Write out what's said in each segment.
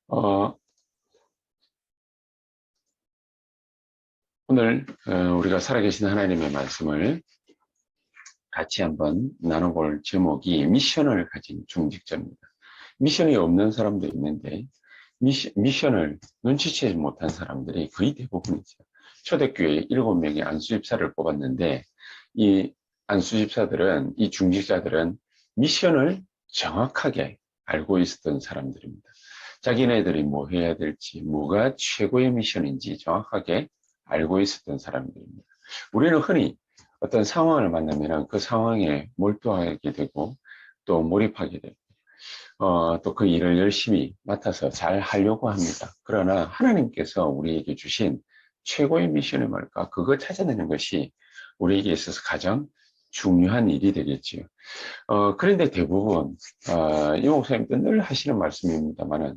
어, 오늘 우리가 살아계신 하나님의 말씀을 같이 한번 나눠볼 제목이 미션을 가진 중직자입니다. 미션이 없는 사람도 있는데 미션을 눈치채지 못한 사람들이 거의 대부분이죠. 초대교회 7명의 안수집사를 뽑았는데 이 안수집사들은, 이 중직자들은 미션을 정확하게 알고 있었던 사람들입니다. 자기네들이 뭐 해야 될지, 뭐가 최고의 미션인지 정확하게 알고 있었던 사람들입니다. 우리는 흔히 어떤 상황을 만나면 그 상황에 몰두하게 되고 또 몰입하게 되고 또 그 일을 열심히 맡아서 잘 하려고 합니다. 그러나 하나님께서 우리에게 주신 최고의 미션이 뭘까? 그거 찾아내는 것이 우리에게 있어서 가장 중요한 일이 되겠지요. 그런데 대부분 이 목사님도 늘 하시는 말씀입니다만은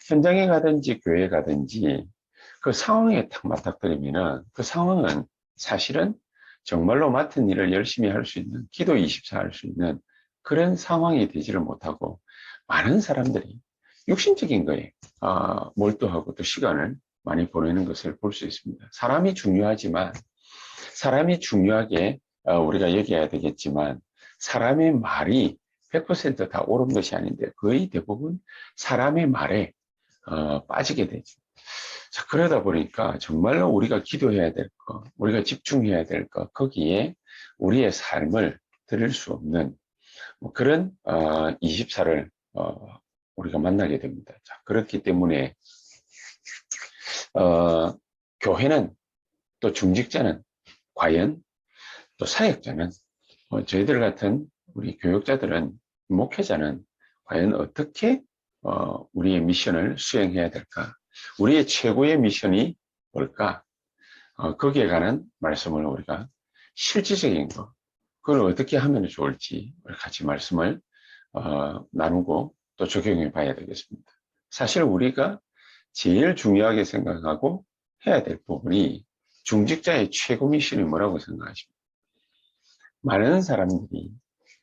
현장에 가든지 교회에 가든지 그 상황에 딱 맞닥뜨리면은 그 상황은 사실은 정말로 맡은 일을 열심히 할 수 있는, 기도 24 할 수 있는 그런 상황이 되지를 못하고 많은 사람들이 육신적인 거에 몰두하고 또 시간을 많이 보내는 것을 볼 수 있습니다. 사람이 중요하지만 사람이 중요하게 우리가 여겨야 되겠지만 사람의 말이 100%다 옳은 것이 아닌데 거의 대부분 사람의 말에 빠지게 되죠. 자, 그러다 보니까 정말로 우리가 기도해야 될 것, 우리가 집중해야 될 것, 거기에 우리의 삶을 드릴 수 없는 그런 24를 우리가 만나게 됩니다. 자, 그렇기 때문에 교회는 또 중직자는 과연 또 사역자는 저희들 같은 우리 교육자들은 목회자는 과연 어떻게 우리의 미션을 수행해야 될까? 우리의 최고의 미션이 뭘까? 거기에 관한 말씀을 우리가 실질적인 거, 그걸 어떻게 하면 좋을지 같이 말씀을 나누고 또 적용해 봐야 되겠습니다. 사실 우리가 제일 중요하게 생각하고 해야 될 부분이 중직자의 최고 미션이 뭐라고 생각하십니까? 많은 사람들이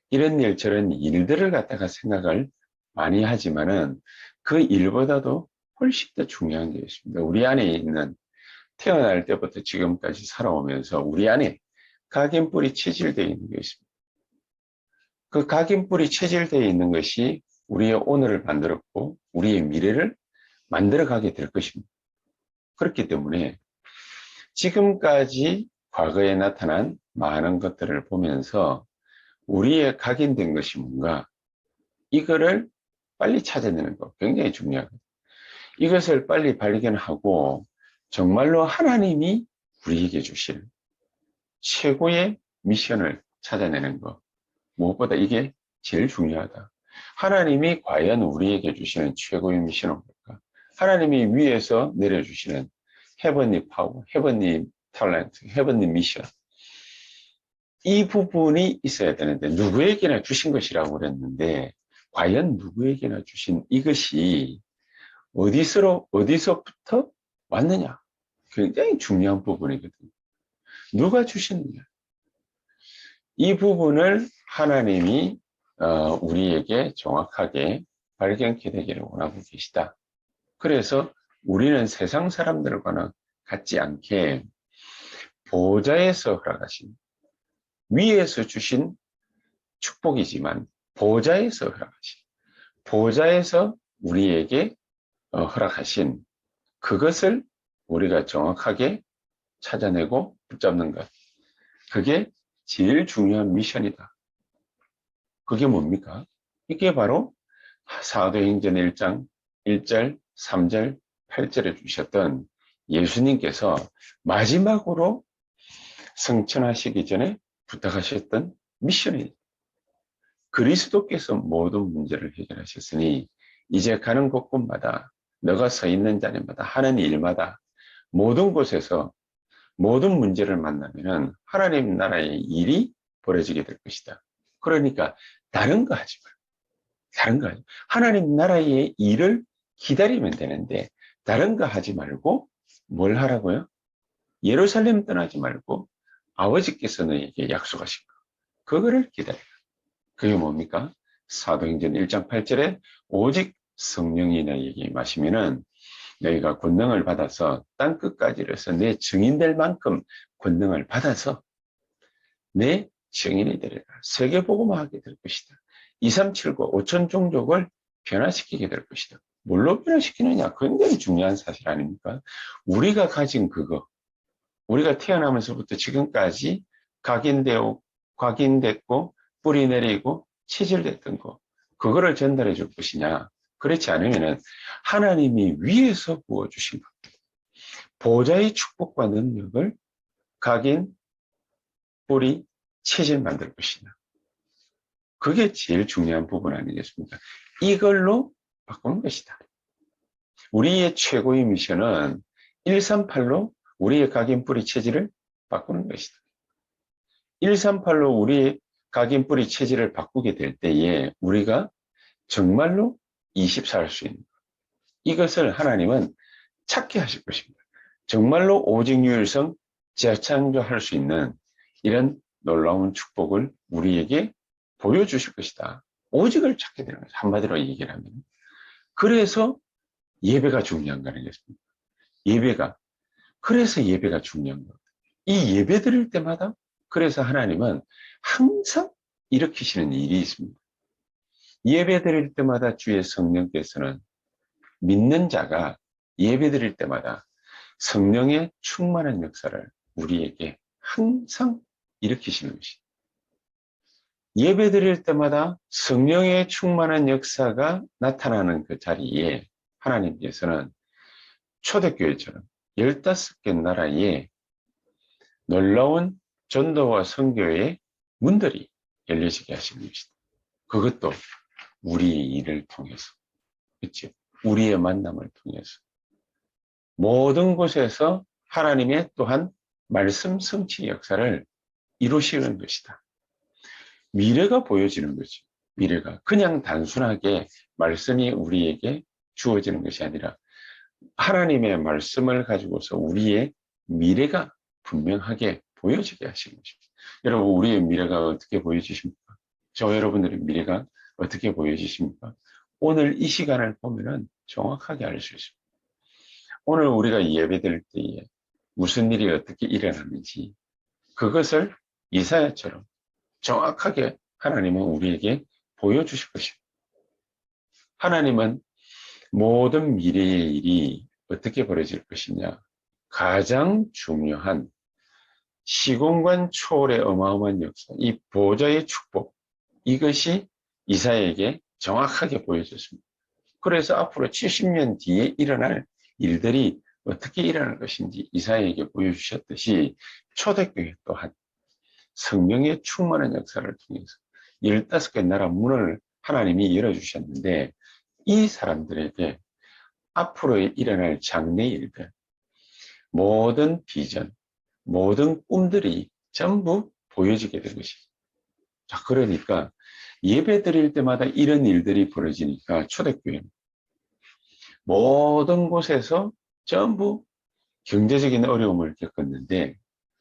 이런 일 저런 일들을 갖다가 생각을 많이 하지만은 그 일보다도 훨씬 더 중요한 게 있습니다. 우리 안에 있는, 태어날 때부터 지금까지 살아오면서 우리 안에 각인뿔이 체질되어 있는 게 있습니다. 그 각인뿔이 체질되어 있는 것이 우리의 오늘을 만들었고 우리의 미래를 만들어가게 될 것입니다. 그렇기 때문에 지금까지 과거에 나타난 많은 것들을 보면서 우리의 각인된 것이 뭔가, 이거를 빨리 찾아내는 것 굉장히 중요하거든요. 이것을 빨리 발견하고 정말로 하나님이 우리에게 주실 최고의 미션을 찾아내는 것, 무엇보다 이게 제일 중요하다. 하나님이 과연 우리에게 주시는 최고의 미션은 뭘까? 하나님이 위에서 내려주시는 헤븐리 파워, 헤븐리 탤런트, 헤븐리 미션, 이 부분이 있어야 되는데 누구에게나 주신 것이라고 그랬는데 과연 누구에게나 주신 이것이 어디서부터 왔느냐? 굉장히 중요한 부분이거든요. 누가 주셨느냐? 이 부분을 하나님이 우리에게 정확하게 발견케 되기를 원하고 계시다. 그래서 우리는 세상 사람들과는 같지 않게 보좌에서 허락하신, 위에서 주신 축복이지만 보좌에서 허락하신, 보좌에서 우리에게 허락하신 그것을 우리가 정확하게 찾아내고 붙잡는 것. 그게 제일 중요한 미션이다. 그게 뭡니까? 이게 바로 사도행전 1장 1절, 3절, 8절에 주셨던 예수님께서 마지막으로 승천하시기 전에 부탁하셨던 미션이, 그리스도께서 모든 문제를 해결하셨으니 이제 가는 곳곳마다 너가 서 있는 자리마다 하는 일마다 모든 곳에서 모든 문제를 만나면 하나님 나라의 일이 벌어지게 될 것이다. 그러니까 다른 거 하지 말고, 다른 거 하지 말고, 하나님 나라의 일을 기다리면 되는데 다른 거 하지 말고 뭘 하라고요? 예루살렘 떠나지 말고 아버지께서 너에게 약속하신 거, 그거를 기다려. 그게 뭡니까? 사도행전 1장 8절에 오직 성령이 너희에게 임하시면은 너희가 권능을 받아서 땅끝까지로서 내 증인될 만큼 권능을 받아서 내 증인이 되리라. 세계복음화하게 될 것이다. 2379 5천 종족을 변화시키게 될 것이다. 뭘로 변화시키느냐? 굉장히 중요한 사실 아닙니까? 우리가 가진 그거, 우리가 태어나면서부터 지금까지 각인됐고 뿌리 내리고 체질됐던 거, 그거를 전달해 줄 것이냐? 그렇지 않으면은 하나님이 위에서 부어주신 것, 보좌의 축복과 능력을 각인, 뿌리, 체질 만들 것이냐? 그게 제일 중요한 부분 아니겠습니까? 이걸로 바꾸는 것이다. 우리의 최고의 미션은 138로 우리의 각인, 뿌리, 체질을 바꾸는 것이다. 138로 우리의 각인, 뿌리, 체질을 바꾸게 될 때에 우리가 정말로 24할 수 있는 것. 이것을 하나님은 찾게 하실 것입니다. 정말로 오직 유일성 재창조할 수 있는 이런 놀라운 축복을 우리에게 보여주실 것이다. 오직을 찾게 되는 거죠. 한마디로 얘기를 하면. 그래서 예배가 중요한 거 아니겠습니까? 그래서 예배가 중요한 거예요. 이 예배 드릴 때마다 그래서 하나님은 항상 일으키시는 일이 있습니다. 예배 드릴 때마다 주의 성령께서는 믿는 자가 예배 드릴 때마다 성령의 충만한 역사를 우리에게 항상 일으키시는 것입니다. 예배 드릴 때마다 성령의 충만한 역사가 나타나는 그 자리에 하나님께서는 초대교회처럼 15개 나라에 놀라운 전도와 선교의 문들이 열려지게 하시는 것이다. 그것도 우리의 일을 통해서, 그렇죠? 우리의 만남을 통해서 모든 곳에서 하나님의 또한 말씀 성취 역사를 이루시는 것이다. 미래가 보여지는 거죠. 미래가 그냥 단순하게 말씀이 우리에게 주어지는 것이 아니라 하나님의 말씀을 가지고서 우리의 미래가 분명하게 보여지게 하시는 것입니다. 여러분, 우리의 미래가 어떻게 보여지십니까? 저 여러분들의 미래가 어떻게 보여지십니까? 오늘 이 시간을 보면은 정확하게 알 수 있습니다. 오늘 우리가 예배드릴 때에 무슨 일이 어떻게 일어나는지 그것을 이사야처럼 정확하게 하나님은 우리에게 보여주실 것입니다. 하나님은 모든 미래의 일이 어떻게 벌어질 것이냐, 가장 중요한 시공간 초월의 어마어마한 역사, 이 보좌의 축복, 이것이 이사야에게 정확하게 보여졌습니다. 그래서 앞으로 70년 뒤에 일어날 일들이 어떻게 일어날 것인지 이사야에게 보여주셨듯이 초대교회 또한 성령의 충만한 역사를 통해서 15개 나라 문을 하나님이 열어주셨는데 이 사람들에게 앞으로 일어날 장래 일들, 모든 비전, 모든 꿈들이 전부 보여지게 된 것입니다. 자, 그러니까 예배 드릴 때마다 이런 일들이 벌어지니까 초대교회는 모든 곳에서 전부 경제적인 어려움을 겪었는데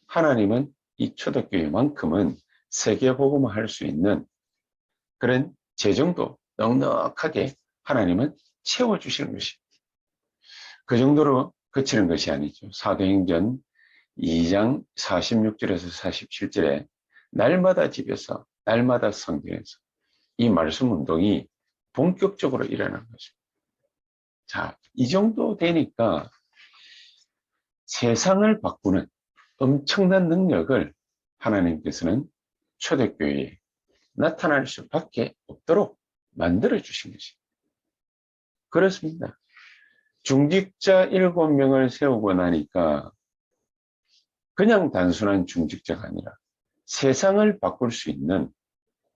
하나님은 이 초대교회만큼은 세계복음을 할 수 있는 그런 재정도 넉넉하게 하나님은 채워주시는 것입니다. 그 정도로 그치는 것이 아니죠. 사도행전 2장 46절에서 47절에 날마다 집에서 날마다 성경에서 이 말씀 운동이 본격적으로 일어난 것입니다. 자, 이 정도 되니까 세상을 바꾸는 엄청난 능력을 하나님께서는 초대교회에 나타날 수밖에 없도록 만들어 주신 것입니다. 그렇습니다. 중직자 7명을 세우고 나니까 그냥 단순한 중직자가 아니라 세상을 바꿀 수 있는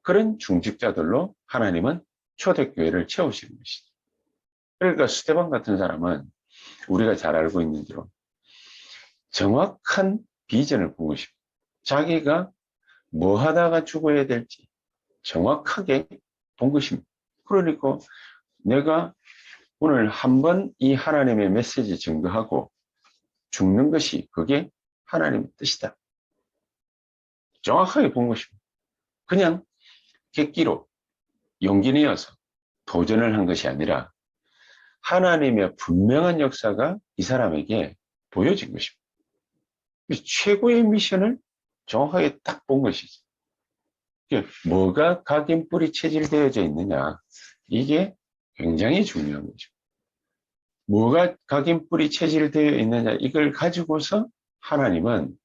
그런 중직자들로 하나님은 초대교회를 채우시는 것이죠. 그러니까 스데반 같은 사람은 우리가 잘 알고 있는 대로 정확한 비전을 본 것입니다. 자기가 뭐 하다가 죽어야 될지 정확하게 본 것입니다. 그러니까 내가 오늘 한번 이 하나님의 메시지 증거하고 죽는 것이 그게 하나님의 뜻이다. 정확하게 본 것입니다. 그냥 객기로 용기 내어서 도전을 한 것이 아니라 하나님의 분명한 역사가 이 사람에게 보여진 것입니다. 최고의 미션을 정확하게 딱 본 것이죠. 뭐가 각인뿔이 체질되어져 있느냐, 이게 굉장히 중요한 거죠. 뭐가 각인뿔이 체질되어 있느냐, 이걸 가지고서 하나님은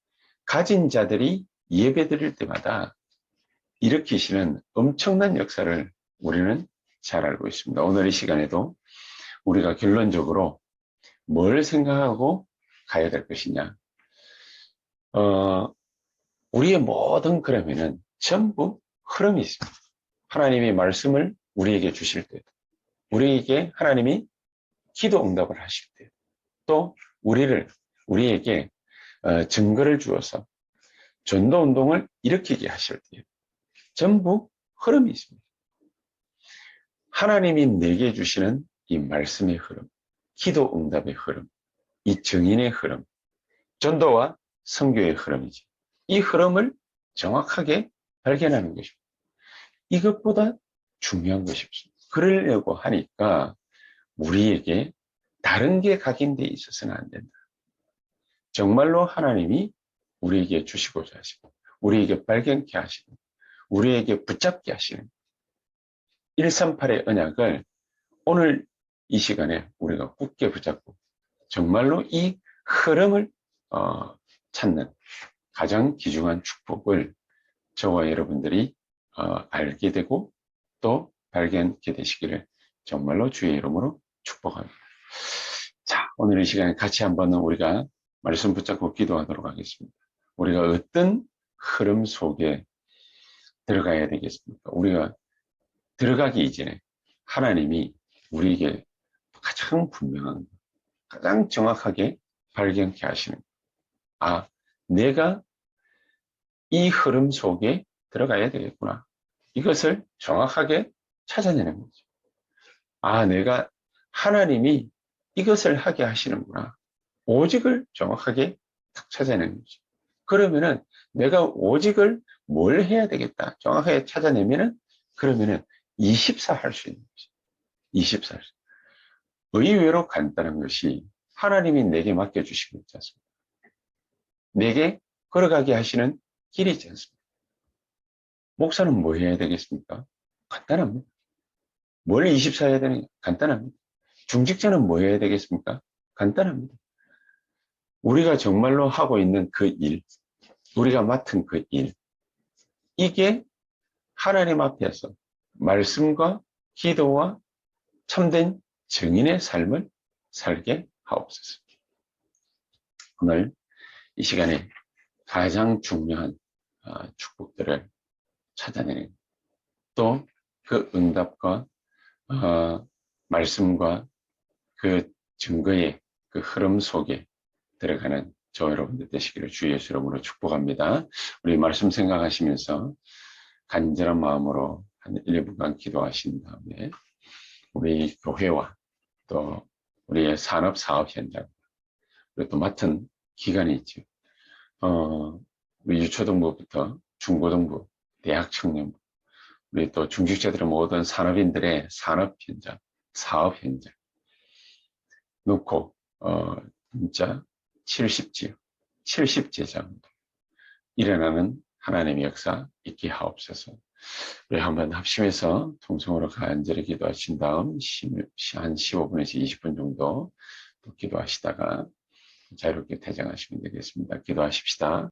가진 자들이 예배 드릴 때마다 일으키시는 엄청난 역사를 우리는 잘 알고 있습니다. 오늘 이 시간에도 우리가 결론적으로 뭘 생각하고 가야 될 것이냐. 우리의 모든 그러면은 전부 흐름이 있습니다. 하나님이 말씀을 우리에게 주실 때, 우리에게 하나님이 기도 응답을 하실 때, 또 우리에게 증거를 주어서 전도 운동을 일으키게 하실 때, 전부 흐름이 있습니다. 하나님이 내게 주시는 이 말씀의 흐름, 기도 응답의 흐름, 이 증인의 흐름, 전도와 선교의 흐름이지. 이 흐름을 정확하게 발견하는 것입니다. 이것보다 중요한 것이 없습니다. 그러려고 하니까 우리에게 다른 게 각인되어 있어서는 안 된다. 정말로 하나님이 우리에게 주시고자 하시고, 우리에게 발견케 하시고, 우리에게 붙잡게 하시는 138의 언약을 오늘 이 시간에 우리가 굳게 붙잡고 정말로 이 흐름을 찾는 가장 귀중한 축복을 저와 여러분들이 알게 되고 또 발견하게 되시기를 정말로 주의 이름으로 축복합니다. 자, 오늘 이 시간에 같이 한번 우리가 말씀 붙잡고 기도하도록 하겠습니다. 우리가 어떤 흐름 속에 들어가야 되겠습니까? 우리가 들어가기 이전에 하나님이 우리에게 가장 분명한, 가장 정확하게 발견케 하시는, 내가 이 흐름 속에 들어가야 되겠구나. 이것을 정확하게 찾아내는 거죠. 내가 하나님이 이것을 하게 하시는구나. 오직을 정확하게 딱 찾아내는 거죠. 그러면은 내가 오직을 뭘 해야 되겠다. 정확하게 찾아내면은 그러면은 24 할 수 있는 거죠. 24. 의외로 간단한 것이 하나님이 내게 맡겨주신 거 있지 않습니까? 내게 걸어가게 하시는 길이 있지 않습니까? 목사는 뭐 해야 되겠습니까? 간단합니다. 뭘 24 해야 되느냐? 간단합니다. 중직자는 뭐 해야 되겠습니까? 간단합니다. 우리가 정말로 하고 있는 그 일, 우리가 맡은 그 일, 이게 하나님 앞에서 말씀과 기도와 참된 증인의 삶을 살게 하옵소서. 오늘 이 시간에 가장 중요한 축복들을 찾아내는, 또 그 응답과 말씀과 그 증거의 그 흐름 속에 들어가는 저 여러분들 되시기를 주 예수 이름으로 축복합니다. 우리 말씀 생각하시면서 간절한 마음으로 한 1, 2분간 기도하신 다음에 우리 교회와 또 우리의 산업 사업 현장, 그리고 또 맡은 기관이 있죠. 우리 유초등부부터 중고등부, 대학 청년부, 우리 또 중직자들의 모든 산업인들의 산업 현장, 사업 현장 놓고 진짜 70제장 일어나는 하나님의 역사 있게 하옵소서. 우리 한번 합심해서 통성으로 간절히 기도하신 다음 한 15분에서 20분 정도 또 기도하시다가 자유롭게 퇴장하시면 되겠습니다. 기도하십시다.